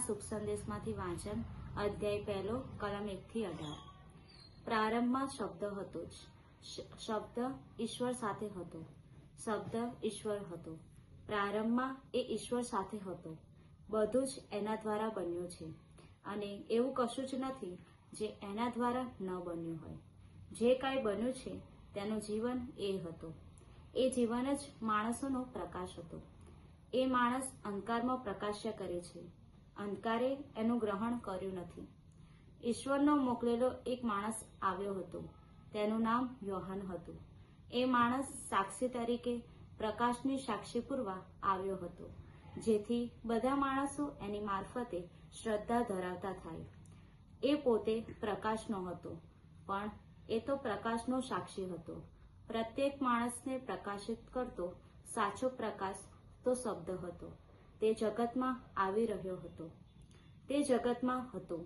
શુભ સંદેશમાંથી વાંચન અધ્યાય 1 કલમ 1 થી 18। પ્રારંભમાં શબ્દ હતો જ, શબ્દ ઈશ્વર સાથે હતો, શબ્દ ઈશ્વર હતો, પ્રારંભમાં એ ઈશ્વર સાથે હતો। બધું જ એના દ્વારા બન્યું છે અને એવું કશું જ નથી જે એના દ્વારા ન બન્યું હોય। જે કાંઈ બન્યું છે તેનું જીવન એ હતો। એ જીવન જ માણસોનો પ્રકાશ હતો। એ માણસ અંધકારમાં પ્રકાશ્ય કરે છે, અંધકારે એનું ગ્રહણ કર્યું નથી। ઈશ્વરનો મોકલેલો એક માણસ આવ્યો હતો, તેનું નામ યોહાન હતું। એ માણસ સાક્ષી તરીકે પ્રકાશની સાક્ષી પૂરવા આવ્યો હતો, જેથી બધા માણસો એની મારફતે શ્રદ્ધા ધરાવતા થાય। એ પોતે પ્રકાશનો હતો, પણ એ તો પ્રકાશનો સાક્ષી હતો। પ્રત્યેક માણસને પ્રકાશિત કરતો સાચો પ્રકાશ તો શબ્દ હતો। તે જગતમાં આવી રહ્યો હતો, તે જગતમાં હતો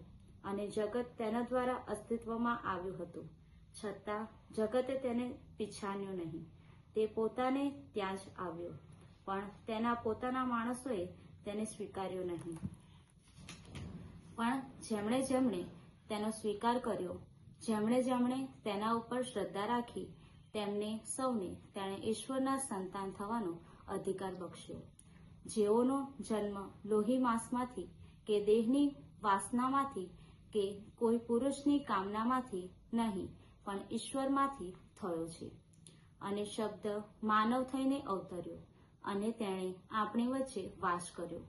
અને જગત તેના દ્વારા અસ્તિત્વમાં આવ્યું હતું, છતાં જગતે તેને પછાણ્યું નહીં। તે પોતાને ત્યાં જ આવ્યો, પણ તેના પોતાના માણસોએ તેને સ્વીકાર્યો નહીં। પણ જેમણે જેમણે તેનો સ્વીકાર કર્યો, જેમણે જેમણે તેના ઉપર શ્રદ્ધા રાખી, તેમને સૌને તેણે ઈશ્વરના સંતાન થવાનો અધિકાર બક્ષ્યો, જેઓનો જન્મ લોહી માંસમાંથી કે દેહની વાસનામાંથી કે કોઈ પુરુષની કામનામાંથી નહીં, પણ ઈશ્વરમાંથી થયો છે। અને શબ્દ માનવ થઈને અવતર્યો અને તેણે આપણી વચ્ચે વાસ કર્યો,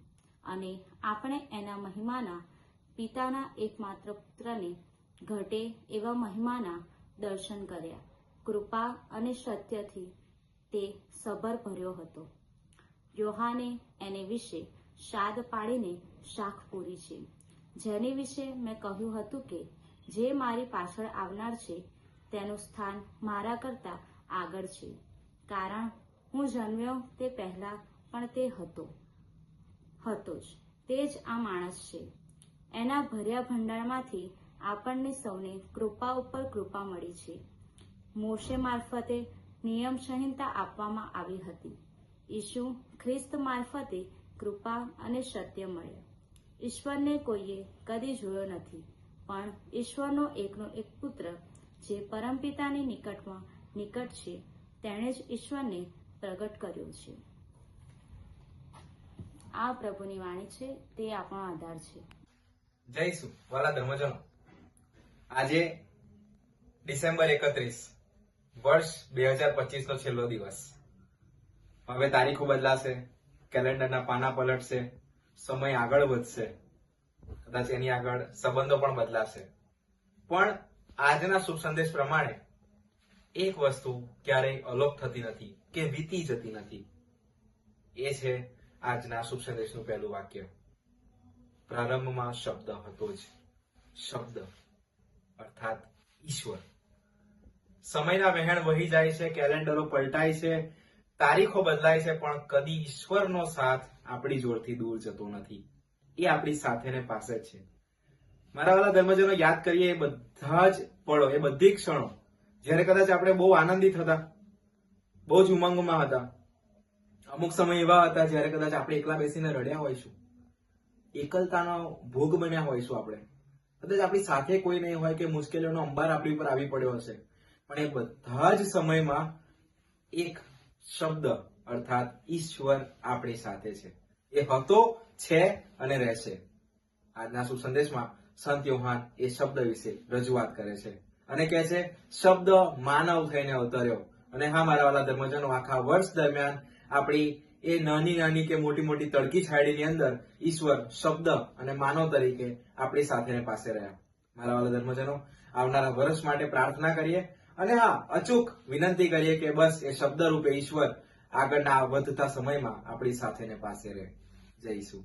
અને આપણે એના મહિમાના પિતાના એકમાત્ર પુત્રને ઘટે એવા મહિમાના દર્શન કર્યા। કૃપા અને સત્યથી તે સભર ભર્યો હતો। યોહાને એને વિશે શાદ પાડીને શાખ પૂરી છે, જેની વિશે મેં કહ્યું હતું કે જે મારી પાછળ આવનાર છે તેનું સ્થાન મારા કરતા આગળ છે, કારણ હું જન્મ્યો તે પહેલા પણ તે હતો જ। તે જ આ માણસ છે। એના ભર્યા ભંડારમાંથી આપણને સૌને કૃપા ઉપર કૃપા મળી છે। મોશે મારફતે નિયમ સંહિતા આપવામાં આવી હતી, ઈસુ ખ્રિસ્ત મારફતે કૃપા અને સત્ય મળ્યા। ઈશ્વરને કોઈએ કદી જોયો નથી, પણ ઈશ્વરનો એકનો એક પુત્ર જે પરમપિતાની નિકટમાં નિકટ છે, તેણે જ ઈશ્વરને પ્રગટ કર્યો છે। આ પ્રભુની વાણી છે, તે આપણો આધાર છે। જય ઈસુ। વાલા ધર્મજનો, આજે ડિસેમ્બર 31 વર્ષ 2025 નો છેલ્લો દિવસ। હવે તારીખો બદલાશે, કેલેન્ડરના પાના પલટશે, સમય આગળ વધશે, કદાચ એની આગળ સંબંધો પણ બદલાશે, પણ આજના શુભ સંદેશ પ્રમાણે એક વસ્તુ ક્યારેય અલોપ થતી નથી કે વીતી જતી નથી। એ છે આજના શુભ સંદેશનું પહેલું વાક્ય, પ્રારંભમાં શબ્દ હતો જ, શબ્દ અર્થાત ઈશ્વર। સમયના વહેણ વહી જાય છે, કેલેન્ડરો પલટાય છે, તારીખો બદલાય છે, પણ કદી ઈશ્વરનો સાથ આપણી જોડથી દૂર જતો નથી। એ આપણી સાથે ને પાસે જ છે। મારા વાલા ધર્મજનો, યાદ કરીએ એ બધા જ પળો, એ બધી ક્ષણો જ્યારે કદાચ આપણે બહુ આનંદિત હતા, બહુ જ ઉમંગમાં હતા। અમુક સમય એવા હતા જ્યારે કદાચ આપણે એકલા બેસીને રડ્યા હોઈશું, એકલતાનો ભોગ બન્યા હોઈશું, આપણે કદાચ આપણી સાથે કોઈ નહીં હોય કે મુશ્કેલીઓનો અંબાર આપણી ઉપર આવી પડ્યો હશે, પણ એ બધા જ સમયમાં એક શબ્દ અર્થાત ઈશ્વર આપણી સાથે છે। એ હતો, છે અને રહેશે। આજના શુભ સંદેશમાં સંત યોહાન એ શબ્દ વિશે રજૂઆત કરે છે અને કહે છે, શબ્દ માનવ થઈને અવતર્યો। અને હા મારા વાલા ધર્મજનો, આખા વર્ષ દરમિયાન આપણી એ નાની નાની કે મોટી મોટી તડકી છાયડીની અંદર ઈશ્વર શબ્દ અને માનવ તરીકે આપણી સાથે ને પાસે રહ્યા। મારા વાલા ધર્મજનો, આવનારા વર્ષ માટે પ્રાર્થના કરીએ અને હા, અચૂક વિનંતી કરીએ કે બસ એ શબ્દ રૂપે ઈશ્વર આગળના વધતા સમયમાં આપણી સાથે ને પાસે રહે। જય ઈસુ।